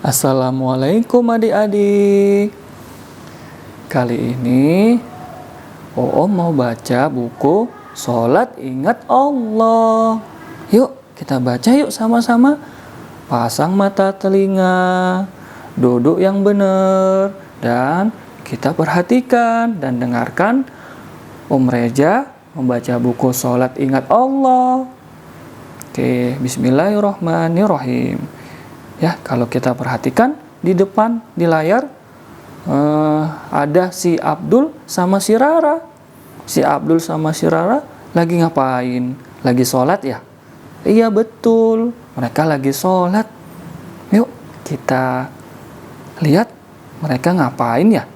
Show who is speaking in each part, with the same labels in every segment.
Speaker 1: Assalamualaikum adik-adik. Kali ini Oom mau baca buku Sholat Ingat Allah. Yuk kita baca yuk sama-sama. Pasang mata telinga, duduk yang benar, dan kita perhatikan dan dengarkan Om Reja membaca buku Sholat Ingat Allah. Oke, bismillahirrahmanirrahim. Ya, kalau kita perhatikan di depan di layar ada si Abdul sama si Rara. Si Abdul sama si Rara lagi ngapain? Lagi sholat ya? Iya betul, mereka lagi sholat. Yuk kita lihat mereka ngapain ya?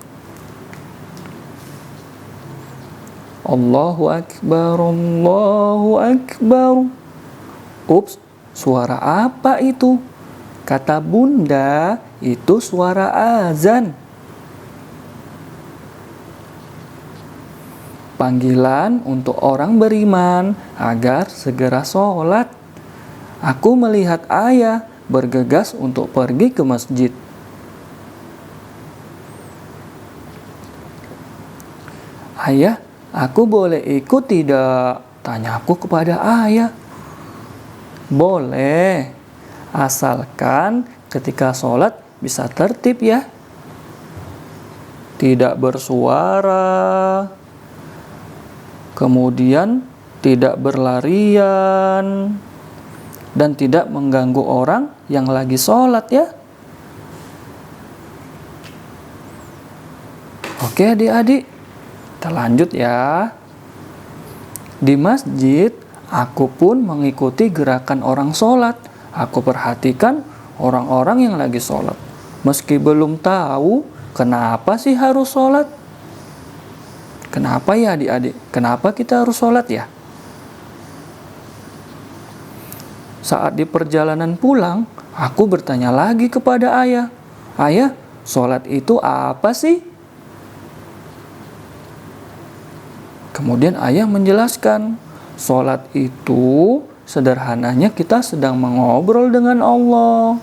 Speaker 1: Allahu Akbar, Allahu Akbar. Ups, suara apa itu? Kata Bunda, itu suara azan. Panggilan untuk orang beriman agar segera sholat. Aku melihat ayah bergegas untuk pergi ke masjid. Ayah, aku boleh ikut tidak? Tanyaku kepada ayah. Boleh. Asalkan ketika sholat bisa tertib ya. Tidak bersuara. Kemudian tidak berlarian. Dan tidak mengganggu orang yang lagi sholat ya. Oke adik-adik, kita lanjut ya. Di masjid, aku pun mengikuti gerakan orang sholat. Aku perhatikan orang-orang yang lagi sholat. Meski belum tahu kenapa sih harus sholat. Kenapa ya adik-adik? Kenapa kita harus sholat ya? Saat di perjalanan pulang, aku bertanya lagi kepada ayah. Ayah, sholat itu apa sih? Kemudian ayah menjelaskan, sholat itu sederhananya kita sedang mengobrol dengan Allah.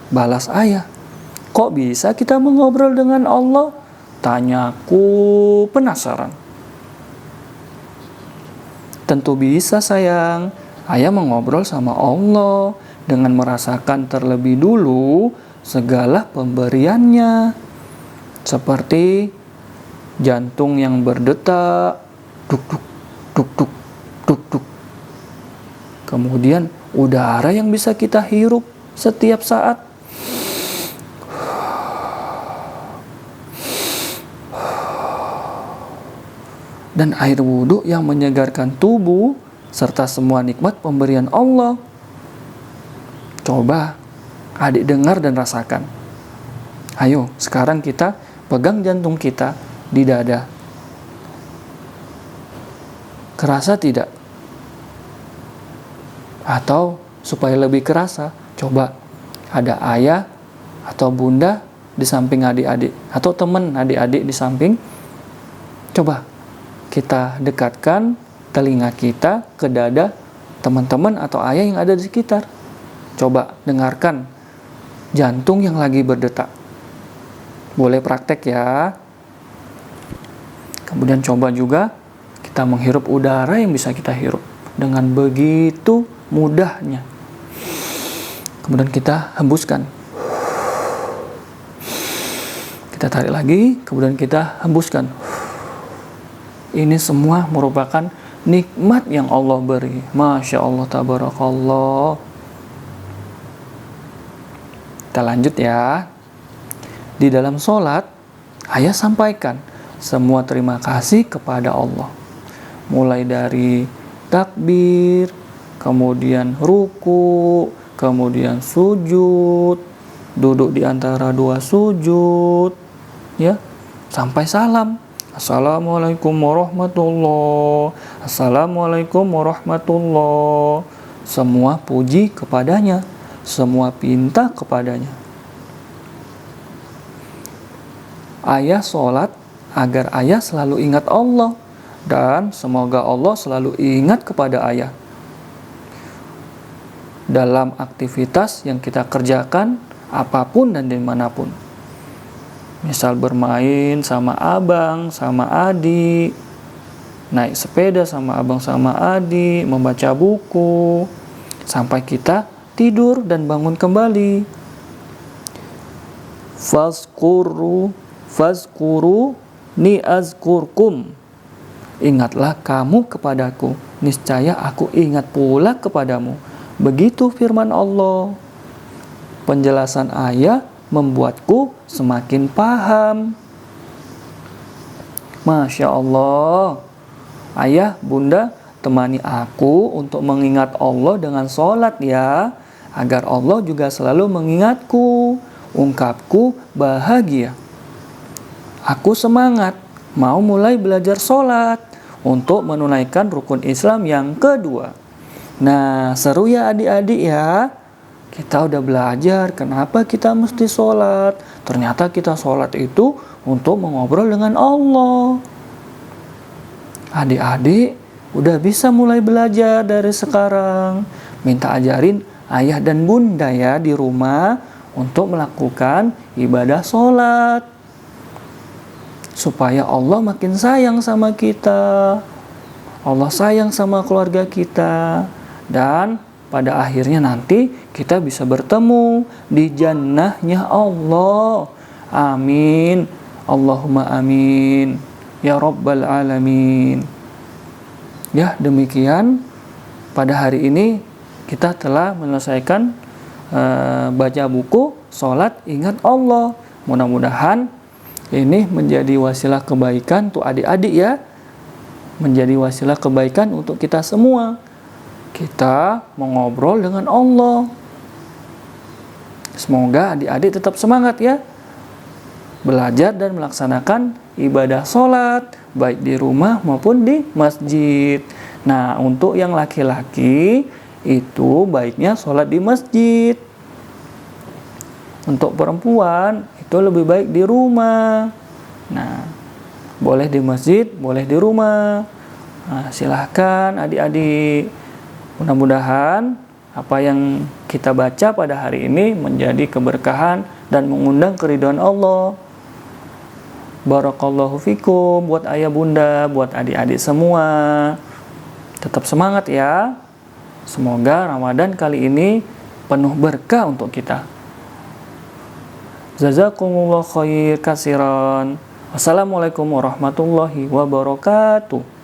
Speaker 1: Balas ayah, kok bisa kita mengobrol dengan Allah? Tanyaku penasaran. Tentu bisa sayang. Ayah mengobrol sama Allah dengan merasakan terlebih dulu segala pemberiannya. Seperti jantung yang berdetak, duk-duk, duk-duk, duk-duk. Kemudian udara yang bisa kita hirup setiap saat. Dan air wudhu yang menyegarkan tubuh serta semua nikmat pemberian Allah. Coba adik dengar dan rasakan. Ayo sekarang kita pegang jantung kita di dada. Kerasa tidak? Atau supaya lebih kerasa, coba ada ayah atau bunda di samping adik-adik, atau teman adik-adik di samping. Coba kita dekatkan telinga kita ke dada teman-teman atau ayah yang ada di sekitar. Coba dengarkan jantung yang lagi berdetak. Boleh praktek ya. Kemudian coba juga kita menghirup udara yang bisa kita hirup dengan begitu mudahnya. Kemudian kita hembuskan. Kita tarik lagi, kemudian kita hembuskan. Ini semua merupakan nikmat yang Allah beri. Masya Allah, tabarakallah. Kita lanjut ya. Di dalam sholat, ayah sampaikan semua terima kasih kepada Allah. Mulai dari takbir, kemudian ruku, kemudian sujud, duduk di antara dua sujud, ya, sampai salam. Assalamualaikum warahmatullahi. Assalamualaikum warahmatullahi. Semua puji kepadanya, semua pinta kepadanya. Ayah sholat agar ayah selalu ingat Allah, dan semoga Allah selalu ingat kepada ayah. Dalam aktivitas yang kita kerjakan apapun dan dimanapun. Misal bermain sama abang, sama adik, naik sepeda sama abang sama adik, membaca buku, sampai kita tidur dan bangun kembali. Fazkuru ni azkurkum. Ingatlah kamu kepadaku, niscaya aku ingat pula kepadamu. Begitu firman Allah. Penjelasan ayat membuatku semakin paham. Masya Allah. Ayah, bunda, temani aku untuk mengingat Allah dengan sholat ya, agar Allah juga selalu mengingatku. Ungkapku bahagia. Aku semangat mau mulai belajar sholat untuk menunaikan rukun Islam yang kedua. Nah, seru ya adik-adik ya. Kita udah belajar kenapa kita mesti sholat. Ternyata kita sholat itu untuk mengobrol dengan Allah. Adik-adik udah bisa mulai belajar dari sekarang. Minta ajarin ayah dan bunda ya di rumah untuk melakukan ibadah sholat. Supaya Allah makin sayang sama kita. Allah sayang sama keluarga kita. Dan pada akhirnya nanti kita bisa bertemu di jannahnya Allah. Amin. Allahumma amin. Ya Rabbal Alamin. Ya, demikian pada hari ini kita telah menyelesaikan baca buku Sholat Ingat Allah. Mudah-mudahan ini menjadi wasilah kebaikan untuk adik-adik ya. Menjadi wasilah kebaikan untuk kita semua. Kita mengobrol dengan Allah. Semoga adik-adik tetap semangat ya. Belajar dan melaksanakan ibadah sholat, baik di rumah maupun di masjid. Nah, untuk yang laki-laki itu baiknya sholat di masjid. Untuk perempuan itu lebih baik di rumah. Nah, boleh di masjid, boleh di rumah. Nah, silahkan adik-adik. Mudah-mudahan apa yang kita baca pada hari ini menjadi keberkahan dan mengundang keridhaan Allah. Barakallahu fikum buat ayah bunda, buat adik-adik semua. Tetap semangat ya. Semoga Ramadan kali ini penuh berkah untuk kita. Jazakumullah khair kasiran. Wassalamualaikum warahmatullahi wabarakatuh.